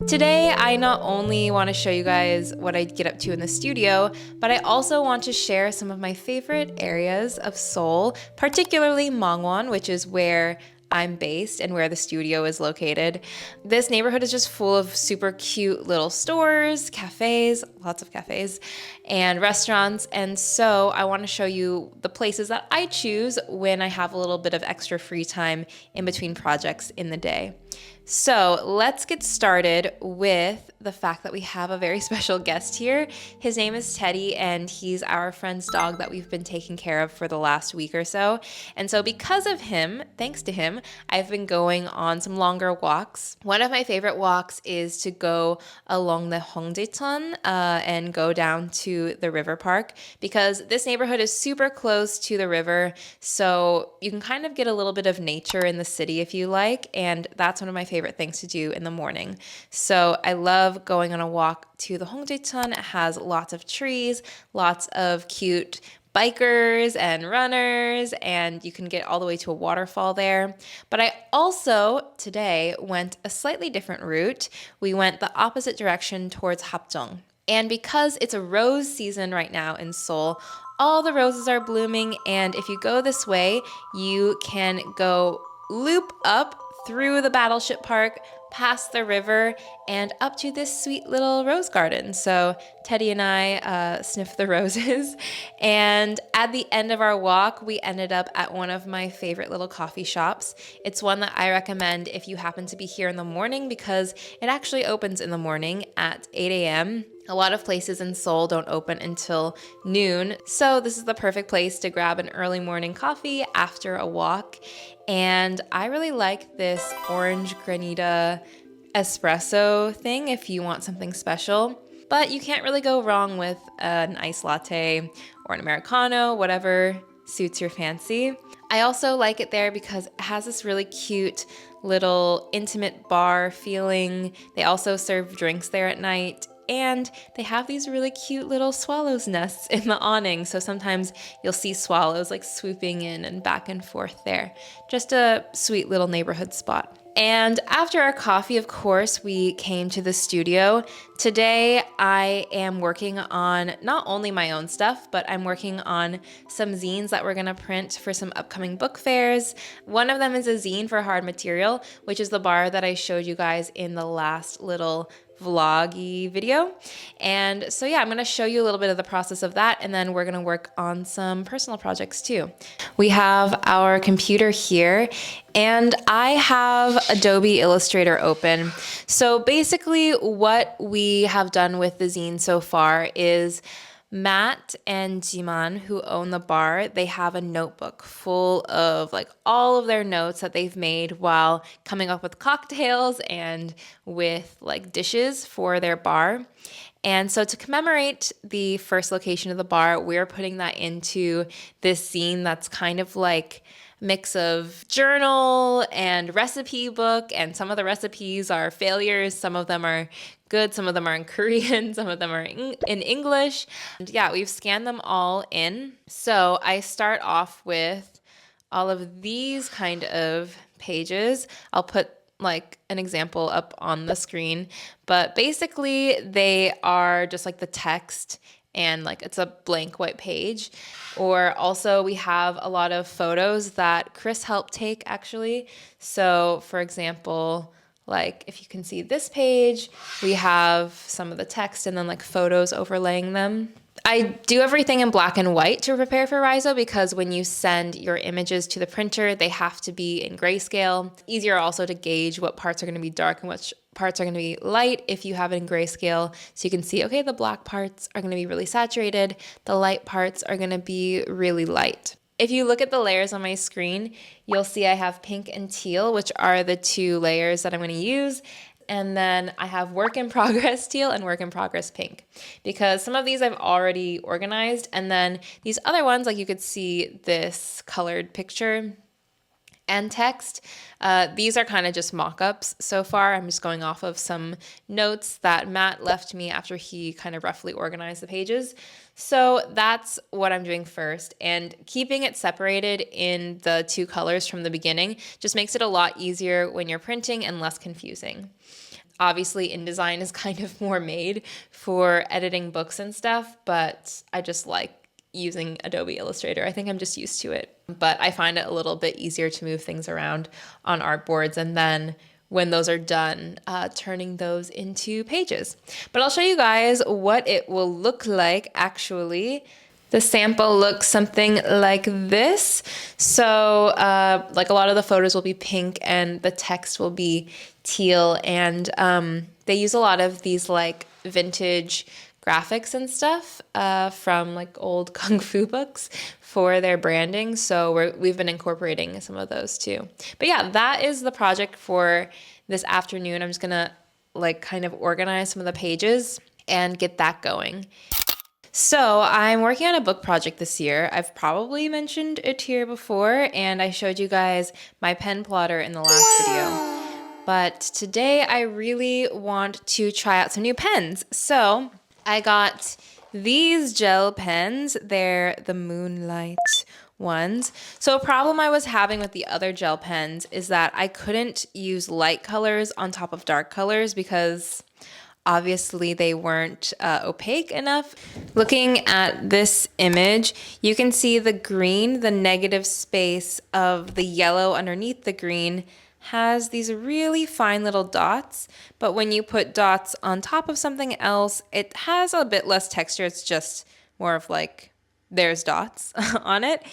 Today, I not only want to show you guys what I get up to in the studio, but I also want to share some of my favorite areas of Seoul, particularly Mangwon, which is where I'm based and where the studio is located. This neighborhood is just full of super cute little stores, cafes, lots of cafes, and restaurants. And so I want to show you the places that I choose when I have a little bit of extra free time in between projects in the day. So let's get started with the fact that we have a very special guest here. His name is Teddy, and he's our friend's dog that we've been taking care of for the last week or so. And so because of him, thanks to him, I've been going on some longer walks. One of my favorite walks is to go along the Hongdaecheon and go down to the river park, because this neighborhood is super close to the river, so you can kind of get a little bit of nature in the city if you like, and that's one of my favorite things to do in the morning. So I love going on a walk to the Hongdaecheon. It has lots of trees, lots of cute bikers and runners, and you can get all the way to a waterfall there. But I also today went a slightly different route. We went the opposite direction towards Hapjeong. And because it's a rose season right now in Seoul, all the roses are blooming, and if you go this way, you can go loop up through the Battleship Park, past the river, and up to this sweet little rose garden. So Teddy and I sniffed the roses. And at the end of our walk, we ended up at one of my favorite little coffee shops. It's one that I recommend if you happen to be here in the morning, because it actually opens in the morning at 8 a.m. A lot of places in Seoul don't open until noon, so this is the perfect place to grab an early morning coffee after a walk. And I really like this orange granita espresso thing if you want something special. But you can't really go wrong with an iced latte or an Americano, whatever suits your fancy. I also like it there because it has this really cute little intimate bar feeling. They also serve drinks there at night. And they have these really cute little swallows' nests in the awning. So sometimes you'll see swallows like swooping in and back and forth there. Just a sweet little neighborhood spot. And after our coffee, of course, we came to the studio. Today, I am working on not only my own stuff, but I'm working on some zines that we're gonna print for some upcoming book fairs. One of them is a zine for hard material, which is the bar that I showed you guys in the last little vloggy video. And so yeah, I'm gonna show you a little bit of the process of that, and then we're gonna work on some personal projects too. We have our computer here, and I have Adobe Illustrator open. So basically what we have done with the zine so far is Matt and Jiman, who own the bar, they have a notebook full of like all of their notes that they've made while coming up with cocktails and with like dishes for their bar. And so to commemorate the first location of the bar, we're putting that into this zine that's kind of like mix of journal and recipe book, and some of the recipes are failures, some of them are good, some of them are in Korean, some of them are in English. And yeah, we've scanned them all in. So I start off with all of these kind of pages. I'll put like an example up on the screen, but basically they are just like the text, and like it's a blank white page. Or also we have a lot of photos that Chris helped take actually. So for example, like if you can see this page, we have some of the text and then like photos overlaying them. I do everything in black and white to prepare for Riso, because when you send your images to the printer, they have to be in grayscale. It's easier also to gauge what parts are going to be dark and which parts are going to be light if you have it in grayscale. So you can see, okay, the black parts are going to be really saturated. The light parts are going to be really light. If you look at the layers on my screen, you'll see I have pink and teal, which are the two layers that I'm going to use. And then I have work in progress teal and work in progress pink, because some of these I've already organized. And then these other ones, like you could see this colored picture and text. These are kind of just mock-ups so far. I'm just going off of some notes that Matt left me after he kind of roughly organized the pages. So that's what I'm doing first, and keeping it separated in the two colors from the beginning just makes it a lot easier when you're printing and less confusing. Obviously, InDesign is kind of more made for editing books and stuff, but I just like using Adobe Illustrator. I think I'm just used to it. But I find it a little bit easier to move things around on artboards, and then when those are done, turning those into pages. But I'll show you guys what it will look like actually. The sample looks something like this. So like a lot of the photos will be pink and the text will be teal, and they use a lot of these like vintage graphics and stuff from like old kung fu books for their branding. So we've been incorporating some of those too. But yeah, that is the project for this afternoon. I'm just gonna like kind of organize some of the pages and get that going. So I'm working on a book project this year. I've probably mentioned it here before, and I showed you guys my pen plotter in the last video. But today I really want to try out some new pens. So I got these gel pens. They're the Moonlight ones. So a problem I was having with the other gel pens is that I couldn't use light colors on top of dark colors because obviously they weren't opaque enough. Looking at this image, you can see the green, the negative space of the yellow underneath the green has these really fine little dots, but when you put dots on top of something else, it has a bit less texture. It's just more of like, there's dots on it.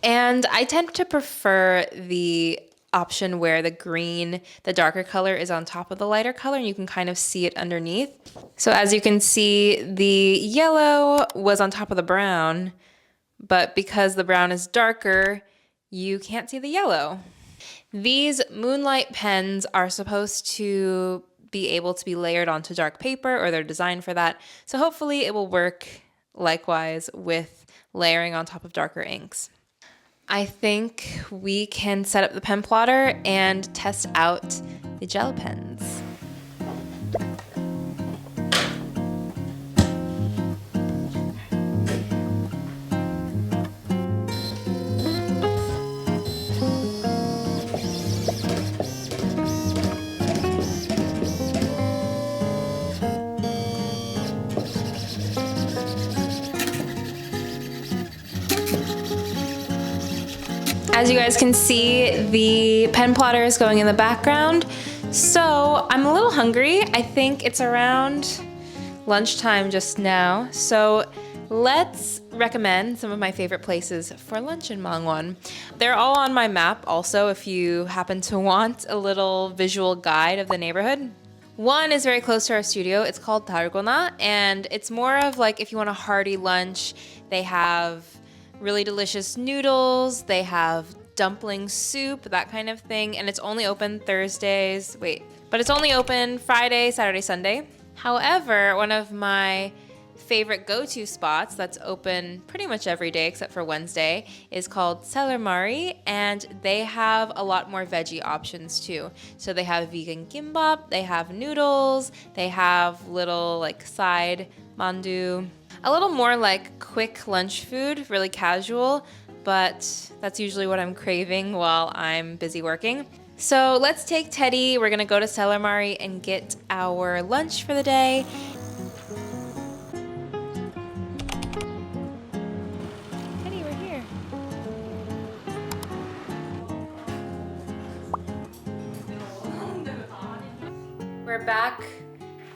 And I tend to prefer the option where the green, the darker color, is on top of the lighter color, and you can kind of see it underneath. So as you can see, the yellow was on top of the brown, but because the brown is darker, you can't see the yellow. These Moonlight pens are supposed to be able to be layered onto dark paper, or they're designed for that. So hopefully it will work likewise with layering on top of darker inks. I think we can set up the pen plotter and test out the gel pens. As you guys can see, the pen plotter is going in the background. So I'm a little hungry. I think it's around lunchtime just now. So let's recommend some of my favorite places for lunch in Mangwon. They're all on my map also if you happen to want a little visual guide of the neighborhood. One is very close to our studio. It's called Dalgona, and it's more of like if you want a hearty lunch. They have really delicious noodles, they have dumpling soup, that kind of thing, and it's only open Thursdays, but it's only open Friday, Saturday, Sunday. However, one of my favorite go-to spots that's open pretty much every day except for Wednesday is called Seoul, and they have a lot more veggie options too. So they have vegan gimbap, they have noodles, they have little like side mandu. A little more like quick lunch food, really casual, but that's usually what I'm craving while I'm busy working. So let's take Teddy. We're gonna go to Seoul and get our lunch for the day. Teddy, we're here. We're back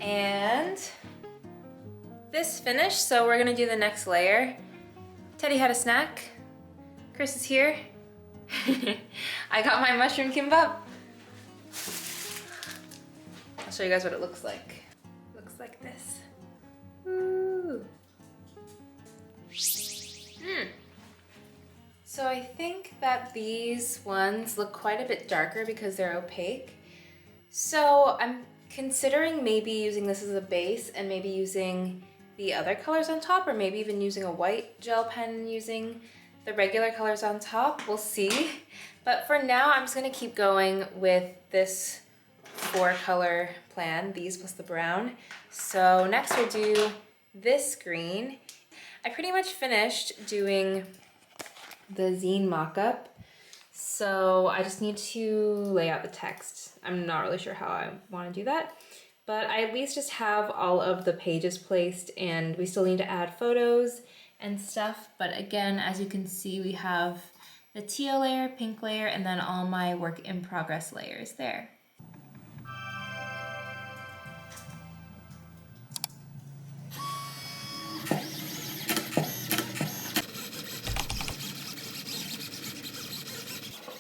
and this finished, so we're gonna do the next layer. Teddy had a snack. Chris is here. I got my mushroom kimbap. I'll show you guys what it looks like. It looks like this. Ooh. So I think that these ones look quite a bit darker because they're opaque. So I'm considering maybe using this as a base and maybe using the other colors on top, or maybe even using a white gel pen and using the regular colors on top. We'll see. But for now, I'm just gonna keep going with this 4-color plan, these plus the brown. So next we'll do this green. I pretty much finished doing the zine mock-up. So I just need to lay out the text. I'm not really sure how I wanna do that, but I at least just have all of the pages placed, and we still need to add photos and stuff. But again, as you can see, we have the teal layer, pink layer, and then all my work in progress layers there.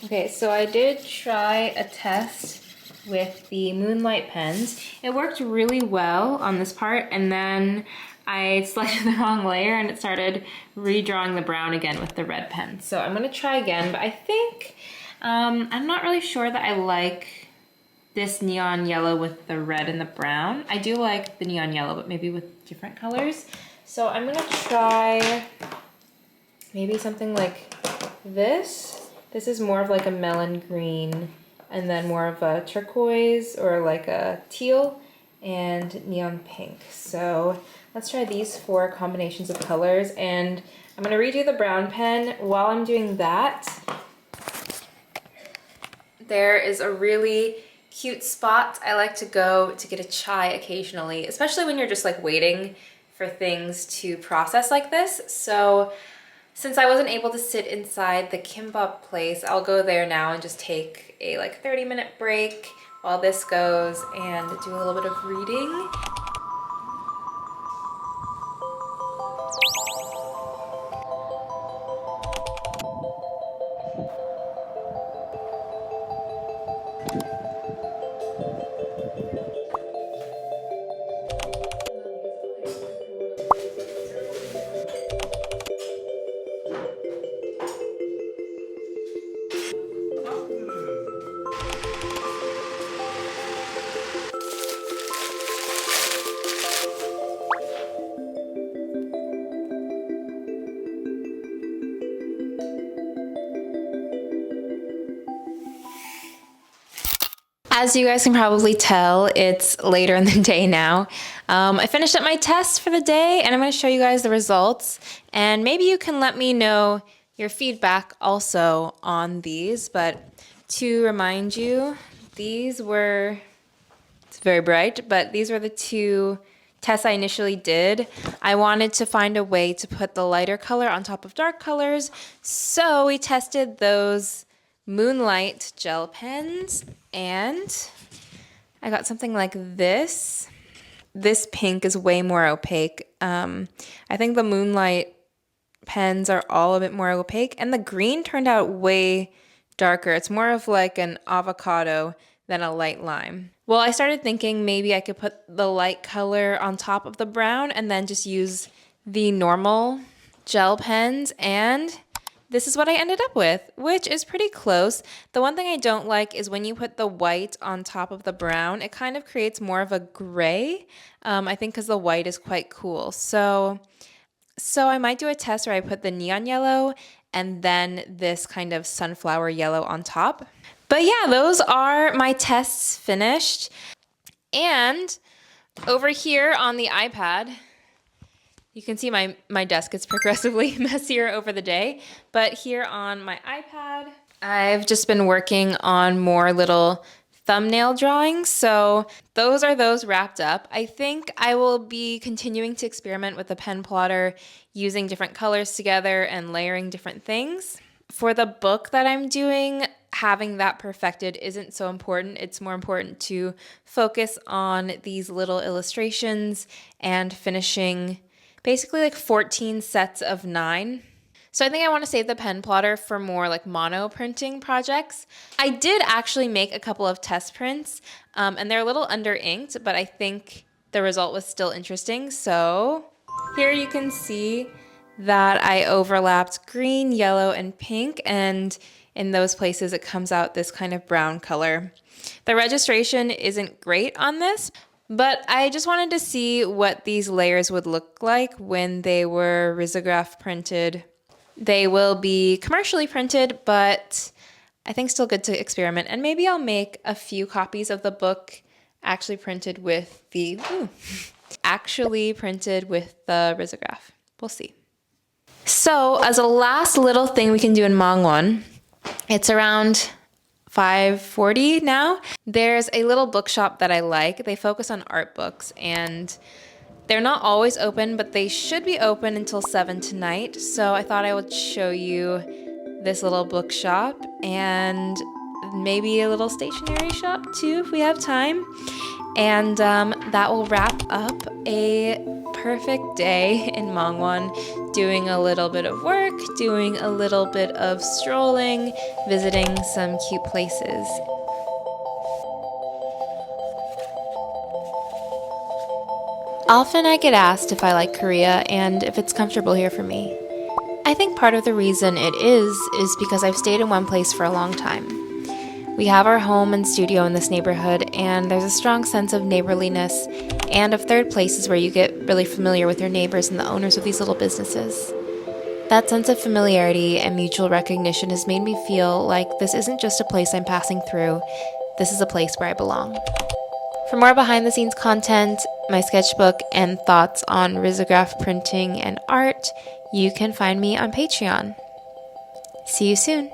Okay, so I did try a test with the Moonlight pens. It worked really well on this part, and then I selected the wrong layer and it started redrawing the brown again with the red pen. So I'm gonna try again, but I think, I'm not really sure that I like this neon yellow with the red and the brown. I do like the neon yellow, but maybe with different colors. So I'm gonna try maybe something like this. This is more of like a melon green, and then more of a turquoise or like a teal and neon pink. So let's try these 4 combinations of colors, and I'm gonna redo the brown pen. While I'm doing that, there is a really cute spot I like to go to get a chai occasionally, especially when you're just like waiting for things to process like this. So since I wasn't able to sit inside the kimbap place, I'll go there now and just take a like 30-minute break while this goes and do a little bit of reading. As you guys can probably tell, it's later in the day now. I finished up my test for the day, and I'm going to show you guys the results. And maybe you can let me know your feedback also on these. But to remind you, these were, it's very bright, but these were the 2 tests I initially did. I wanted to find a way to put the lighter color on top of dark colors. So we tested those Moonlight gel pens, and I got something like this. This pink is way more opaque. I think the Moonlight pens are all a bit more opaque, and the green turned out way darker. It's more of like an avocado than a light lime. Well, I started thinking maybe I could put the light color on top of the brown and then just use the normal gel pens, and this is what I ended up with, which is pretty close. The one thing I don't like is when you put the white on top of the brown, it kind of creates more of a gray, I think because the white is quite cool. So I might do a test where I put the neon yellow and then this kind of sunflower yellow on top. But yeah, those are my tests finished. And over here on the iPad, you can see my desk is progressively messier over the day, but here on my iPad, I've just been working on more little thumbnail drawings. So those wrapped up. I think I will be continuing to experiment with the pen plotter, using different colors together and layering different things. For the book that I'm doing, having that perfected isn't so important. It's more important to focus on these little illustrations and finishing basically like 14 sets of 9. So I think I want to save the pen plotter for more like mono printing projects. I did actually make a couple of test prints, and they're a little under inked, but I think the result was still interesting. So here you can see that I overlapped green, yellow, and pink, and in those places it comes out this kind of brown color. The registration isn't great on this, but I just wanted to see what these layers would look like when they were risograph printed. They will be commercially printed, but I think still good to experiment. And maybe I'll make a few copies of the book actually printed with the risograph. We'll see. So as a last little thing we can do in Mangwon, it's around 5:40 now. There's a little bookshop that I like. They focus on art books, and they're not always open, but they should be open until 7 tonight. So I thought I would show you this little bookshop and maybe a little stationery shop too if we have time. And that will wrap up a perfect day in Mangwon, doing a little bit of work, doing a little bit of strolling, visiting some cute places. Often I get asked if I like Korea and if it's comfortable here for me. I think part of the reason it is because I've stayed in one place for a long time. We have our home and studio in this neighborhood, and there's a strong sense of neighborliness and of third places where you get really familiar with your neighbors and the owners of these little businesses. That sense of familiarity and mutual recognition has made me feel like this isn't just a place I'm passing through, this is a place where I belong. For more behind the scenes content, my sketchbook, and thoughts on risograph printing and art, you can find me on Patreon. See you soon.